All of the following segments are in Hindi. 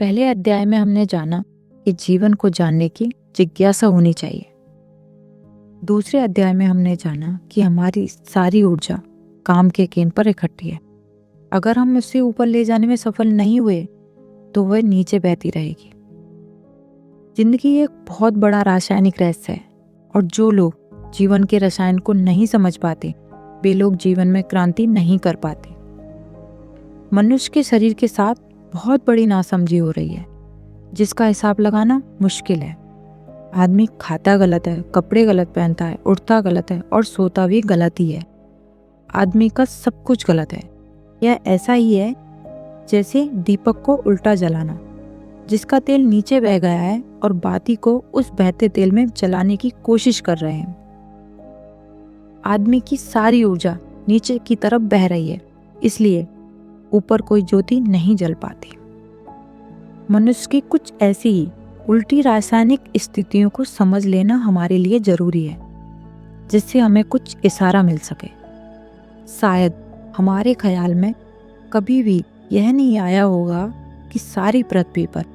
पहले अध्याय में हमने जाना कि जीवन को जानने की जिज्ञासा होनी चाहिए। दूसरे अध्याय में हमने जाना कि हमारी सारी ऊर्जा काम के केंद्र पर इकट्ठी है। अगर हम उसे ऊपर ले जाने में सफल नहीं हुए तो वह नीचे बहती रहेगी। जिंदगी एक बहुत बड़ा रासायनिक रहस्य है और जो लोग जीवन के रसायन को नहीं समझ पाते वे लोग जीवन में क्रांति नहीं कर पाते। मनुष्य के शरीर के साथ बहुत बड़ी नासमझी हो रही है जिसका हिसाब लगाना मुश्किल है। आदमी खाता गलत है, कपड़े गलत पहनता है, उठता गलत है और सोता भी गलत ही है। आदमी का सब कुछ गलत है। यह ऐसा ही है जैसे दीपक को उल्टा जलाना, जिसका तेल नीचे बह गया है और बाती को उस बहते तेल में जलाने की कोशिश कर रहे हैं। आदमी की सारी ऊर्जा नीचे की तरफ बह रही है, इसलिए ऊपर कोई ज्योति नहीं जल पाती। मनुष्य की कुछ ऐसी ही उल्टी रासायनिक स्थितियों को समझ लेना हमारे लिए जरूरी है, जिससे हमें कुछ इशारा मिल सके। शायद हमारे ख्याल में कभी भी यह नहीं आया होगा कि सारी पृथ्वी पर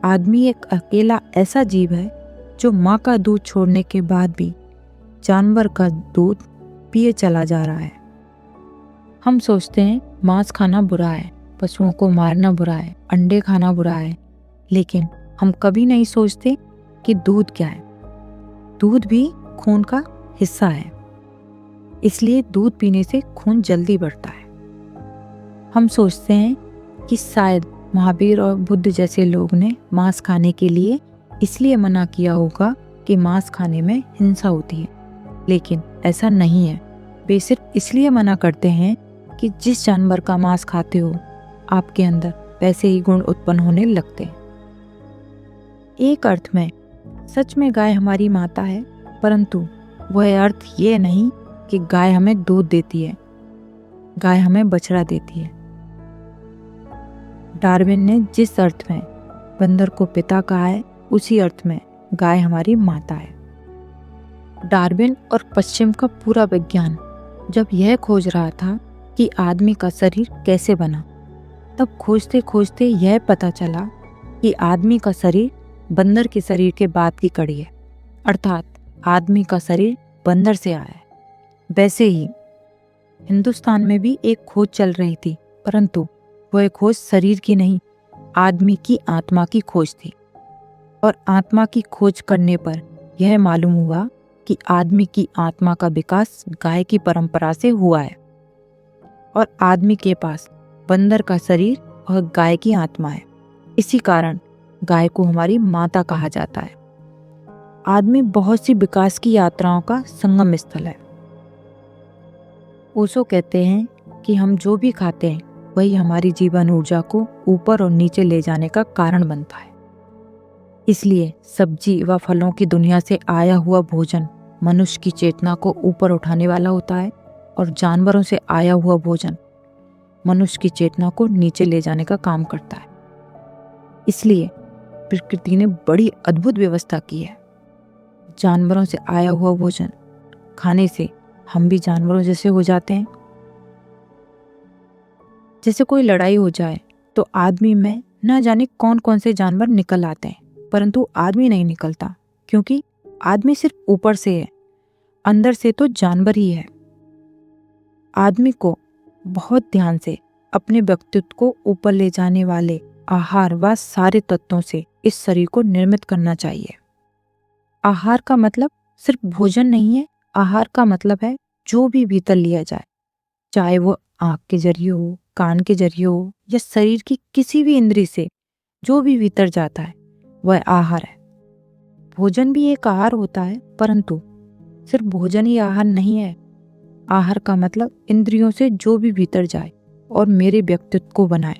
आदमी एक अकेला ऐसा जीव है जो माँ का दूध छोड़ने के बाद भी जानवर का दूध पिए चला जा रहा है। हम सोचते हैं मांस खाना बुरा है, पशुओं को मारना बुरा है, अंडे खाना बुरा है, लेकिन हम कभी नहीं सोचते कि दूध क्या है। दूध भी खून का हिस्सा है, इसलिए दूध पीने से खून जल्दी बढ़ता है। हम सोचते हैं कि शायद महावीर और बुद्ध जैसे लोग ने मांस खाने के लिए इसलिए मना किया होगा कि मांस खाने में हिंसा होती है, लेकिन ऐसा नहीं है। वे सिर्फ इसलिए मना करते हैं कि जिस जानवर का मांस खाते हो आपके अंदर वैसे ही गुण उत्पन्न होने लगते हैं। एक अर्थ में सच में गाय हमारी माता है, परंतु वह अर्थ ये नहीं कि गाय हमें दूध देती है। गाय हमें बछड़ा देती है। डार्विन ने जिस अर्थ में बंदर को पिता कहा है, उसी अर्थ में गाय हमारी माता है। डार्विन और पश्चिम का पूरा विज्ञान जब यह खोज रहा था कि आदमी का शरीर कैसे बना, तब खोजते खोजते यह पता चला कि आदमी का शरीर बंदर के शरीर के बाद की कड़ी है, अर्थात आदमी का शरीर बंदर से आया है। वैसे ही हिंदुस्तान में भी एक खोज चल रही थी, परंतु वह खोज शरीर की नहीं, आदमी की आत्मा की खोज थी। और आत्मा की खोज करने पर यह मालूम हुआ कि आदमी की आत्मा का विकास गाय की परंपरा से हुआ है और आदमी के पास बंदर का शरीर और गाय की आत्मा है। इसी कारण गाय को हमारी माता कहा जाता है। आदमी बहुत सी विकास की यात्राओं का संगम स्थल है। ओशो कहते हैं कि हम जो भी खाते हैं वही हमारी जीवन ऊर्जा को ऊपर और नीचे ले जाने का कारण बनता है। इसलिए सब्जी व फलों की दुनिया से आया हुआ भोजन मनुष्य की चेतना को ऊपर उठाने वाला होता है और जानवरों से आया हुआ भोजन मनुष्य की चेतना को नीचे ले जाने का काम करता है। इसलिए प्रकृति ने बड़ी अद्भुत व्यवस्था की है। जानवरों से आया हुआ भोजन खाने से हम भी जानवरों जैसे हो जाते हैं। जैसे कोई लड़ाई हो जाए तो आदमी में न जाने कौन कौन से जानवर निकल आते हैं, परंतु आदमी नहीं निकलता, क्योंकि आदमी सिर्फ ऊपर से है, अंदर से तो जानवर ही है। आदमी को बहुत ध्यान से अपने व्यक्तित्व को ऊपर ले जाने वाले आहार व सारे तत्वों से इस शरीर को निर्मित करना चाहिए। आहार का मतलब सिर्फ भोजन नहीं है। आहार का मतलब है जो भी भीतर लिया जाए, चाहे वो आँख के जरिए हो, कान के जरिए हो या शरीर की किसी भी इंद्री से जो भी भीतर जाता है वह आहार है। भोजन भी एक आहार होता है, परंतु सिर्फ भोजन ही आहार नहीं है। आहार का मतलब इंद्रियों से जो भी भीतर जाए और मेरे व्यक्तित्व को बनाए।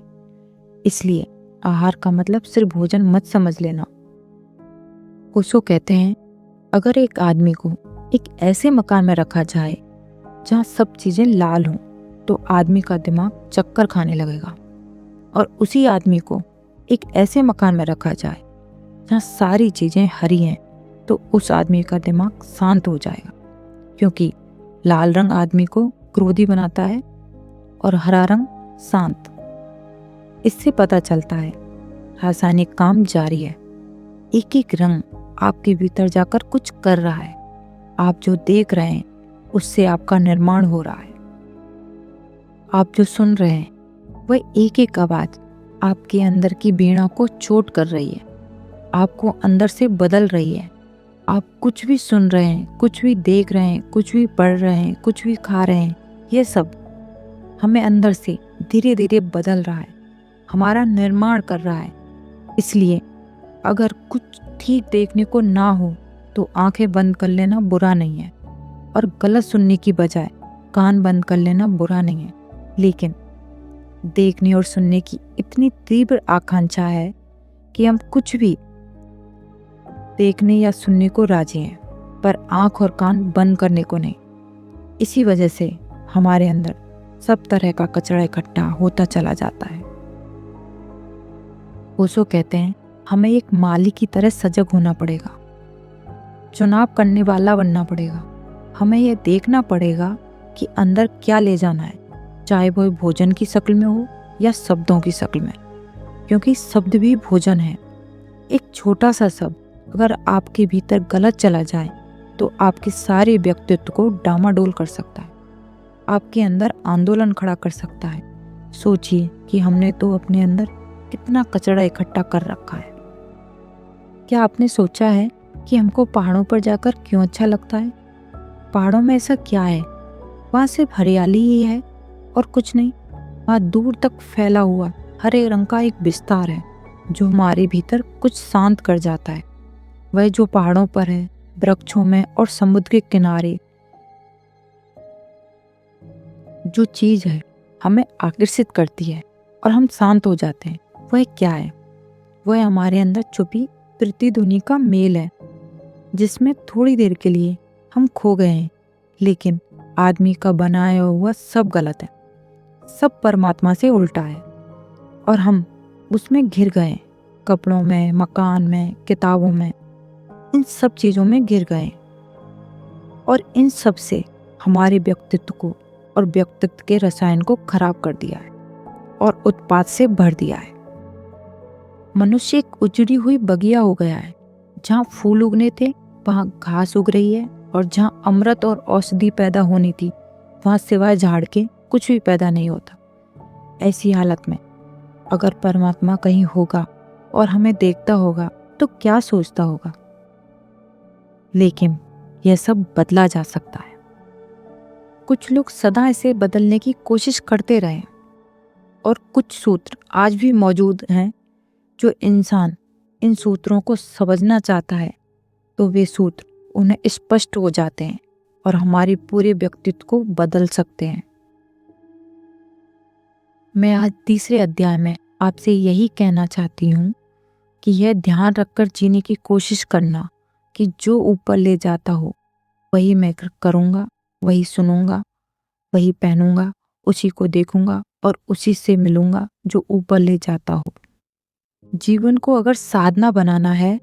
इसलिए आहार का मतलब सिर्फ भोजन मत समझ लेना। ओशो कहते हैं, अगर एक आदमी को एक ऐसे मकान में रखा जाए जहाँ सब चीजें लाल हों तो आदमी का दिमाग चक्कर खाने लगेगा, और उसी आदमी को एक ऐसे मकान में रखा जाए जहाँ सारी चीजें हरी हैं तो उस आदमी का दिमाग शांत हो जाएगा, क्योंकि लाल रंग आदमी को क्रोधी बनाता है और हरा रंग शांत। इससे पता चलता है रासायनिक काम जारी है। एक एक रंग आपके भीतर जाकर कुछ कर रहा है। आप जो देख रहे हैं उससे आपका निर्माण हो रहा है। आप जो सुन रहे हैं वह एक एक आवाज आपके अंदर की वीणा को चोट कर रही है, आपको अंदर से बदल रही है। आप कुछ भी सुन रहे हैं, कुछ भी देख रहे हैं, कुछ भी पढ़ रहे हैं, कुछ भी खा रहे हैं, ये सब हमें अंदर से धीरे धीरे बदल रहा है, हमारा निर्माण कर रहा है। इसलिए अगर कुछ ठीक देखने को ना हो तो आंखें बंद कर लेना बुरा नहीं है, और गलत सुनने की बजाय कान बंद कर लेना बुरा नहीं है। लेकिन देखने और सुनने की इतनी तीव्र आकांक्षा है कि हम कुछ भी देखने या सुनने को राजी हैं, पर आंख और कान बंद करने को नहीं। इसी वजह से हमारे अंदर सब तरह का कचरा इकट्ठा होता चला जाता है। ओशो कहते हैं, हमें एक माली की तरह सजग होना पड़ेगा, चुनाव करने वाला बनना पड़ेगा। हमें यह देखना पड़ेगा कि अंदर क्या ले जाना है, चाहे वह भोजन की शक्ल में हो या शब्दों की शक्ल में, क्योंकि शब्द भी भोजन है। एक छोटा सा शब्द अगर आपके भीतर गलत चला जाए तो आपके सारे व्यक्तित्व को डामाडोल कर सकता है, आपके अंदर आंदोलन खड़ा कर सकता है। सोचिए कि हमने तो अपने अंदर कितना कचरा इकट्ठा कर रखा है। क्या आपने सोचा है कि हमको पहाड़ों पर जाकर क्यों अच्छा लगता है? पहाड़ों में ऐसा क्या है? वहाँ सिर्फ हरियाली ही है और कुछ नहीं। वहाँ दूर तक फैला हुआ हरे रंग का एक विस्तार है जो हमारे भीतर कुछ शांत कर जाता है। वह जो पहाड़ों पर है, वृक्षों में और समुद्र के किनारे जो चीज है हमें आकर्षित करती है और हम शांत हो जाते हैं, वह क्या है? वह हमारे अंदर छुपी प्रतिध्वनि का मेल है, जिसमें थोड़ी देर के लिए हम खो गए हैं। लेकिन आदमी का बनाया हुआ सब गलत है, सब परमात्मा से उल्टा है, और हम उसमें घिर गए। कपड़ों में, मकान में, किताबों में, इन सब चीज़ों में घिर गए, और इन सब से हमारे व्यक्तित्व को और व्यक्तित्व के रसायन को खराब कर दिया है और उत्पाद से भर दिया है। मनुष्य एक उजड़ी हुई बगिया हो गया है। जहाँ फूल उगने थे वहाँ घास उग रही है, और जहाँ अमृत और औषधि पैदा होनी थी वहाँ सिवाय झाड़ के कुछ भी पैदा नहीं होता। ऐसी हालत में अगर परमात्मा कहीं होगा और हमें देखता होगा तो क्या सोचता होगा? लेकिन यह सब बदला जा सकता है। कुछ लोग सदा इसे बदलने की कोशिश करते रहे, और कुछ सूत्र आज भी मौजूद हैं। जो इंसान इन सूत्रों को समझना चाहता है तो वे सूत्र उन्हें स्पष्ट हो जाते हैं और हमारे पूरे व्यक्तित्व को बदल सकते हैं। मैं आज तीसरे अध्याय में आपसे यही कहना चाहती हूँ कि यह ध्यान रखकर जीने की कोशिश करना कि जो ऊपर ले जाता हो वही मैं करूँगा, वही सुनूंगा, वही पहनूंगा, उसी को देखूंगा और उसी से मिलूंगा जो ऊपर ले जाता हो। जीवन को अगर साधना बनाना है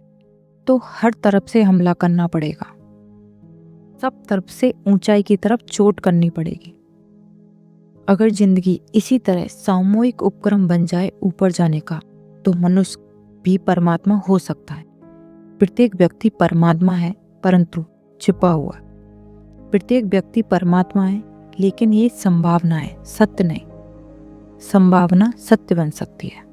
तो हर तरफ से हमला करना पड़ेगा, सब तरफ से ऊंचाई की तरफ चोट करनी पड़ेगी। अगर जिंदगी इसी तरह सामूहिक उपक्रम बन जाए ऊपर जाने का तो मनुष्य भी परमात्मा हो सकता है। प्रत्येक व्यक्ति परमात्मा है, परंतु छिपा हुआ। प्रत्येक व्यक्ति परमात्मा है, लेकिन ये संभावना है, सत्य नहीं। संभावना सत्य बन सकती है।